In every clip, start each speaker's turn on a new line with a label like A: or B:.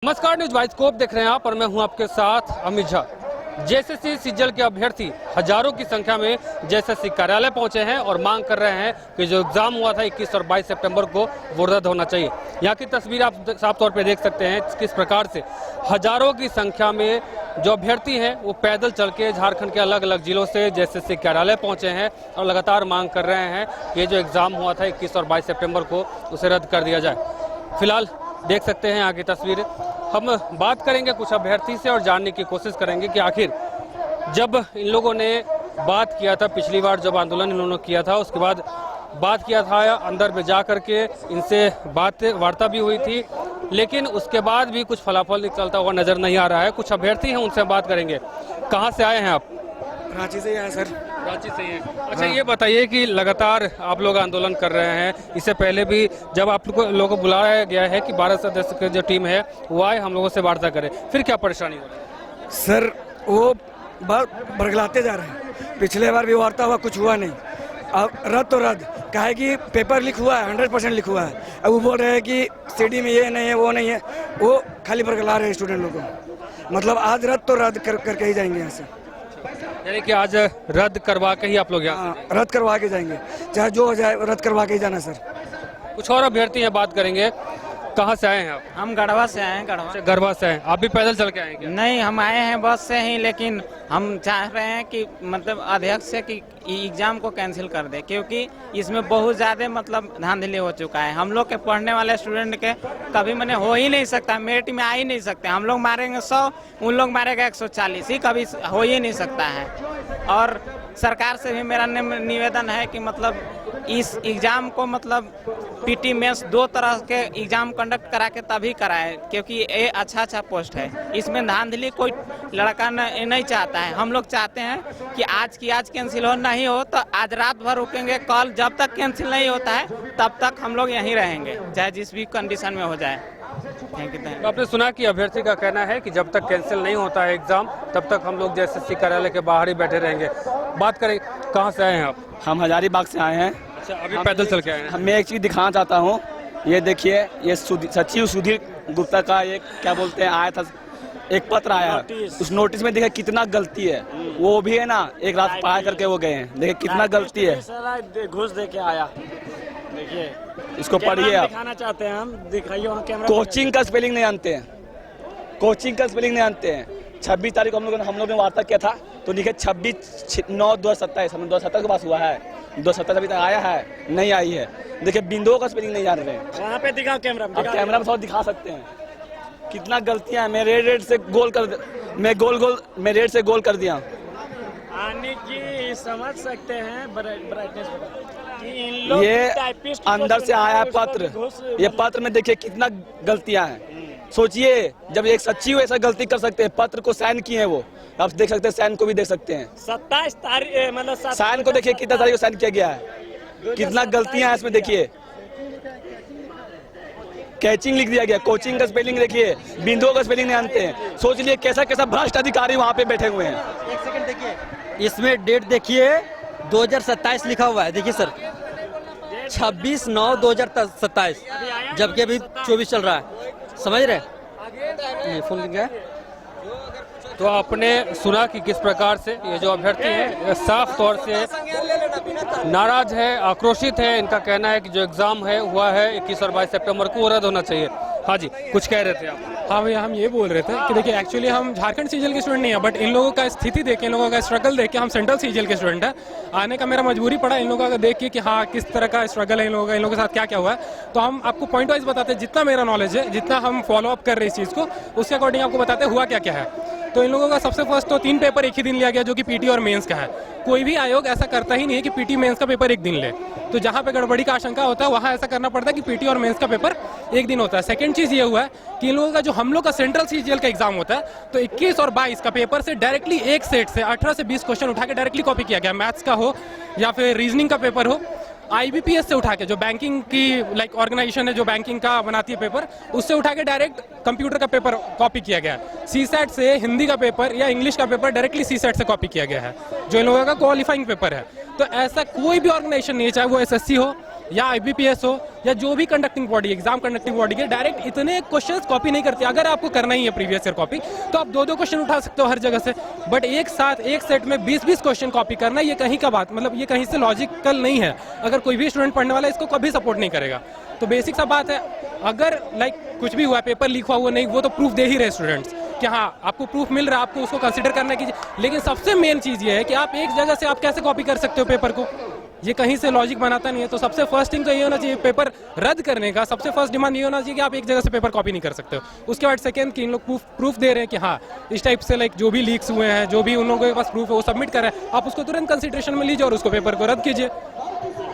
A: नमस्कार, news bioscope देख रहे हैं आप और मैं हूं आपके साथ अमित झा। जेएसएससी सीजीएल के अभ्यर्थी हजारों की संख्या में जेएसएससी कार्यालय पहुंचे हैं और मांग कर रहे हैं कि जो एग्जाम हुआ था 21 और 22 सितंबर को वो रद्द होना चाहिए। यहाँ की तस्वीर आप साफ तौर पे देख सकते हैं किस प्रकार से हजारों की संख्या में जो अभ्यर्थी हैं वो पैदल चल के झारखंड के अलग अलग जिलों से जेएसएससी कार्यालय पहुंचे हैं और लगातार मांग कर रहे हैं कि ये जो एग्जाम हुआ था 21 और 22 सितंबर को उसे रद्द कर दिया जाए। फिलहाल देख सकते हैं यहाँ की तस्वीरें। हम बात करेंगे कुछ अभ्यर्थी से और जानने की कोशिश करेंगे कि आखिर जब इन लोगों ने बात किया था, पिछली बार जब आंदोलन इन्होंने किया था उसके बाद बात किया था, अंदर में जा करके इनसे वार्ता भी हुई थी, लेकिन उसके बाद भी कुछ फलाफल निकलता हुआ नजर नहीं आ रहा है। कुछ अभ्यर्थी हैं, उनसे बात करेंगे। कहाँ से आए हैं आप?
B: रांची से आए सर।
A: रांची से ही हैं। अच्छा, ये बताइए कि लगातार आप लोग आंदोलन कर रहे हैं, इससे पहले भी जब आप लोगों को बुलाया गया है कि 12 सदस्य की जो टीम है वो आए हम लोगों से वार्ता करें, फिर क्या परेशानी हो रही है?
B: सर वो बरगलाते जा रहे हैं। पिछले बार भी वार्ता हुआ, कुछ हुआ नहीं। अब रद्द तो रद्द कहे कि पेपर लीक हुआ है, 100% लिखा हुआ है। अब वो बोल रहे हैं कि सीडी में ये नहीं है वो नहीं है, वो खाली बरगला रहे हैं स्टूडेंट लोगों को। मतलब आज रद्द तो रद्द करके ही जाएंगे यहाँ से।
A: यानी कि आज रद्द करवा के ही आप लोग यहाँ?
B: रद्द करवा के जाएंगे, चाहे जो हो जाए रद्द करवा के ही जाना सर।
A: कुछ और अभ्यर्थी हैं, बात करेंगे। कहाँ से आए हैं आप?
C: हम गढ़वा से आए हैं।
A: गढ़वा से हैं। आप भी पैदल चल के आए क्या?
C: नहीं, हम आए हैं बस से ही, लेकिन हम चाह रहे हैं कि मतलब अध्यक्ष से कि एग्जाम को कैंसिल कर दे, क्योंकि इसमें बहुत ज़्यादा मतलब धांधली हो चुका है। हम लोग के पढ़ने वाले स्टूडेंट के कभी मैंने हो ही नहीं सकता, मेरिट में आ ही नहीं सकते। हम लोग मारेंगे 100, उन लोग मारेगा 140 ही, कभी हो ही नहीं सकता है। और सरकार से भी मेरा निवेदन है कि मतलब इस एग्ज़ाम को मतलब पीटी मेंस 2 तरह के एग्ज़ाम कंडक्ट करा के तभी कराए, क्योंकि ये अच्छा पोस्ट है। इसमें धांधली कोई लड़का नहीं चाहता है। हम लोग चाहते हैं कि आज की आज कैंसिल हो, नहीं हो तो आज रात भर रुकेंगे, कल जब तक कैंसिल नहीं होता है तब तक हम लोग यहीं रहेंगे, चाहे जिस भी कंडीशन में हो जाए। Thank you.
A: तो आपने सुना कि अभ्यर्थी का कहना है कि जब तक कैंसिल नहीं होता है एग्जाम तब तक हम लोग जेएसएससी कार्यालय के बाहर ही बैठे रहेंगे। बात करें, कहाँ से आए हैं आप?
D: हम हजारीबाग से आए हैं।
A: अच्छा, अभी पैदल चल के आए हैं?
D: मैं एक चीज़ दिखाना चाहता हूँ। ये देखिए, ये सचिव सुधीर गुप्ता का एक क्या बोलते हैं आया था, एक पत्र आया। उस नोटिस में देखिए कितना गलती है। वो भी है ना, एक रात पढ़ाई करके वो गए हैं। देखिए कितना गलती है।
E: घूस दे के आया। देखिए
D: इसको पढ़िए आप।
E: दिखाना चाहते हैं हम, दिखाइए वहाँ कैमरा।
D: कोचिंग का स्पेलिंग नहीं जानते हैं, कोचिंग का स्पेलिंग नहीं जानते हैं। 26 तारीख को हम लोग ने वार्ता किया था, तो लिखे 26/9/2027। हम 2017 के पास हुआ है, 2017 अभी तक आया है नहीं आई है। देखिए बिंदुओं का स्पेलिंग नहीं जान रहे हैं।
E: वहाँ पे दिखाओ कैमरा में।
D: कैमरा में सब दिखा सकते हैं कितना गलतियां हैं। मैं रेड से गोल कर दिया।
E: आने की समझ सकते हैं ब्राइटनेस।
D: ये अंदर से आया पत्र, ये पत्र में देखिए कितना गलतियां हैं। सोचिए, जब एक सचिव ऐसा गलती कर सकते हैं, पत्र को साइन किए हैं वो, आप देख सकते हैं, साइन को भी देख सकते हैं।
E: 27 तारीख मतलब
D: साइन को देखिए कितना तारीख को साइन किया गया है, कितना गलतियां हैं इसमें। देखिए कैचिंग लिख दिया गया, कोचिंग का स्पेलिंग देखिए, बिंदुओं का स्पेलिंग नहीं जानते हैं। सोच लिए कैसा कैसा भ्रष्ट अधिकारी वहाँ पे बैठे हुए हैं।
F: एक सेकंड देखिए, इसमें डेट देखिए 2027 लिखा हुआ है। देखिए सर, 26/9/2027, जबकि अभी 24 चल रहा है। समझ रहे? ये फोन क्या है?
A: तो आपने सुना कि किस प्रकार से ये जो अभ्यर्थी है साफ तौर से नाराज है, आक्रोशित है। इनका कहना है कि जो एग्जाम है हुआ है 21 और 22 सितंबर को रद्द होना चाहिए। हाँ जी, कुछ कह रहे थे आप?
G: हाँ भैया, हम ये बोल रहे थे कि देखिए एक्चुअली हम झारखंड सीजीएल के स्टूडेंट नहीं है, बट इन लोगों का स्थिति देख के, इन लोगों का स्ट्रगल देख के हम सेंट्रल सीजीएल के स्टूडेंट है। आने का मेरा मजबूरी पड़ा इन लोगों का देख के कि हाँ किस तरह का स्ट्रगल है इन लोगों का, इन लोगों के साथ क्या क्या हुआ है। तो हम आपको पॉइंट वाइज बताते हैं, जितना मेरा नॉलेज है, जितना हम फॉलो अप कर रहे हैं इस चीज़ को, उसके अकॉर्डिंग आपको बताते हैं हुआ क्या क्या है। तो इन लोगों का सबसे फर्स्ट तो 3 पेपर एक ही दिन लिया गया, जो कि पीटी और मेंस का है। कोई भी आयोग ऐसा करता ही नहीं है कि पीटी मेंस का पेपर एक दिन ले। तो जहाँ पे गड़बड़ी का आशंका होता है वहाँ ऐसा करना पड़ता है कि पीटी और मेंस का पेपर एक दिन होता है। सेकंड चीज़ ये हुआ है कि इन लोगों का जो हम लोग का सेंट्रल सीजीएल का एग्जाम होता है, तो 21 और 22 का पेपर से डायरेक्टली एक सेट से 18 से 20 क्वेश्चन उठा के डायरेक्टली कॉपी किया गया। मैथ्स का हो या फिर रीजनिंग का पेपर हो, आईबीपीएस से उठा के, जो बैंकिंग की लाइक ऑर्गेनाइजेशन है जो बैंकिंग का बनाती है पेपर, उससे उठा के डायरेक्ट कंप्यूटर का पेपर कॉपी किया गया है। सीसेट से हिंदी का पेपर या इंग्लिश का पेपर डायरेक्टली सीसेट से कॉपी किया गया है, जो इन लोगों का क्वालिफाइंग पेपर है। तो ऐसा कोई भी ऑर्गेनाइजेशन नहीं है, चाहे वो एसएससी हो या IBPS हो या जो भी conducting body, exam conducting body के, डायरेक्ट इतने क्वेश्चंस कॉपी नहीं करते। अगर आपको करना ही है प्रीवियस ईयर कॉपी तो आप 2-2 क्वेश्चन उठा सकते हो हर जगह से, बट एक साथ एक सेट में 20-20 क्वेश्चन कॉपी करना, ये कहीं का बात, मतलब ये कहीं से लॉजिकल नहीं है। अगर कोई भी स्टूडेंट पढ़ने वाला है इसको कभी सपोर्ट नहीं करेगा। तो बेसिक सा बात है, अगर कुछ भी हुआ, पेपर लीक हुआ नहीं, वो तो प्रूफ दे ही रहे स्टूडेंट्स कि हाँ आपको प्रूफ मिल रहा है, आपको उसको कंसिडर करना कीजिए। लेकिन सबसे मेन चीज़ ये है कि आप एक जगह से आप कैसे कॉपी कर सकते हो पेपर को, ये कहीं से लॉजिक बनाता नहीं है। तो सबसे फर्स्ट थिंग तो ये होना चाहिए, पेपर रद्द करने का सबसे फर्स्ट डिमांड ये होना चाहिए कि आप एक जगह से पेपर कॉपी नहीं कर सकते हो। उसके बाद सेकंड कि इन लोग प्रूफ दे रहे हैं कि हाँ इस टाइप से जो भी लीक्स हुए हैं, जो भी उन लोगों के पास प्रूफ है वो सबमिट कर रहे हैं, आप उसको तुरंत कंसिडरेशन में लीजिए और उसको पेपर को रद्द कीजिए।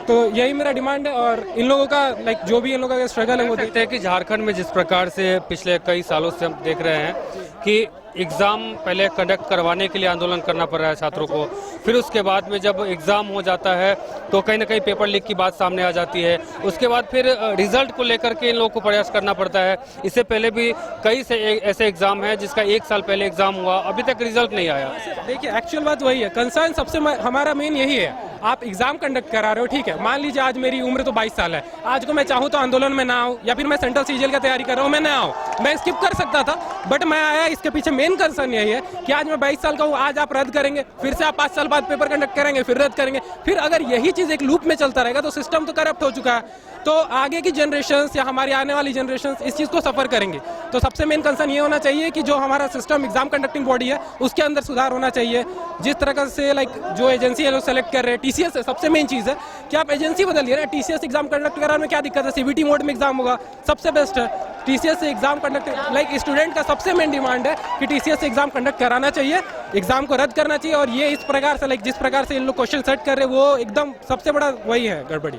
G: तो यही मेरा डिमांड है। और इन लोगों का जो भी इन लोगों का स्ट्रगल है वो
A: देखते हैं कि झारखंड में जिस प्रकार से पिछले कई सालों से हम देख रहे हैं कि एग्ज़ाम पहले कंडक्ट करवाने के लिए आंदोलन करना पड़ रहा है छात्रों को, फिर उसके बाद में जब एग्ज़ाम हो जाता है तो कहीं ना कहीं पेपर लीक की बात सामने आ जाती है, उसके बाद फिर रिजल्ट को लेकर के इन लोगों को प्रयास करना पड़ता है। इससे पहले भी कई से ऐसे एग्ज़ाम हैं जिसका 1 साल पहले एग्ज़ाम हुआ, अभी तक रिजल्ट नहीं आया।
G: देखिए एक्चुअल बात वही है, कंसर्न सबसे हमारा मेन यही है। आप एग्जाम कंडक्ट करा रहे हो, ठीक है, मान लीजिए आज मेरी उम्र तो 22 साल है, आज को मैं चाहूँ तो आंदोलन में ना आऊँ, या फिर मैं सेंट्रल सीजीएल की तैयारी कर रहा हूँ मैं ना आऊँ, मैं स्किप कर सकता था, बट मैं आया। इसके पीछे मेन कंसर्न यही है कि आज मैं 22 साल का हूँ, आज आप रद्द करेंगे, फिर से आप 5 साल बाद पेपर कंडक्ट करेंगे, फिर रद्द करेंगे, फिर अगर यही चीज़ एक लूप में चलता रहेगा तो सिस्टम तो करप्ट हो चुका है। तो आगे की जनरेशंस या हमारी आने वाली जनरेशंस इस चीज़ को सफ़र करेंगे। तो सबसे मेन कंसर्न ये होना चाहिए कि जो हमारा सिस्टम एग्जाम कंडक्टिंग बॉडी है उसके अंदर सुधार होना चाहिए। जिस तरह से जो एजेंसी है वो सेलेक्ट कर रहे हैं, TCS है, सबसे मेन चीज़ है कि आप एजेंसी बदलिए ना। TCS एग्जाम कंडक्ट कराने में क्या दिक्कत है, CBT मोड में एग्जाम होगा, सबसे बेस्ट है। TCS से एग्जाम कंडक्ट स्टूडेंट का सबसे मेन डिमांड है कि TCS से एग्जाम कंडक्ट कराना चाहिए, एग्जाम को रद्द करना चाहिए। और ये इस प्रकार से जिस प्रकार से इन लोग क्वेश्चन सेट कर रहे हैं वो एकदम सबसे बड़ा वही है गड़बड़ी।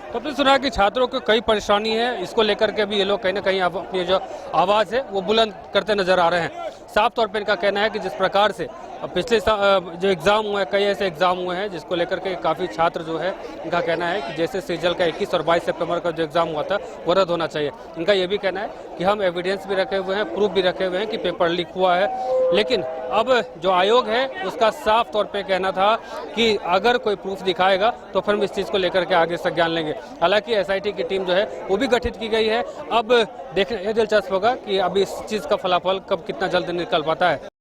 A: तो आपने सुना कि छात्रों को कई परेशानी है, इसको लेकर के भी ये लोग कहीं ना कहीं अपनी जो आवाज़ है वो बुलंद करते नजर आ रहे हैं। साफ तौर पे इनका कहना है कि जिस प्रकार से पिछले जो एग्ज़ाम हुए हैं, कई ऐसे एग्ज़ाम हुए हैं जिसको लेकर के काफ़ी छात्र जो है इनका कहना है कि जैसे सीजल का 21 और 22 सितंबर का जो एग्ज़ाम हुआ था वो रद्द होना चाहिए। इनका ये भी कहना है कि हम एविडेंस भी रखे हुए हैं, प्रूफ भी रखे हुए हैं कि पेपर लीक हुआ है, लेकिन अब जो आयोग है उसका साफ तौर पर कहना था कि अगर कोई प्रूफ दिखाएगा तो फिर हम इस चीज़ को लेकर के आगे संज्ञान लेंगे। हालांकि SIT की टीम जो है वो भी गठित की गई है। अब देखना ये दिलचस्प होगा कि अब इस चीज़ का फलाफल कब कितना जल्द निकल पाता है।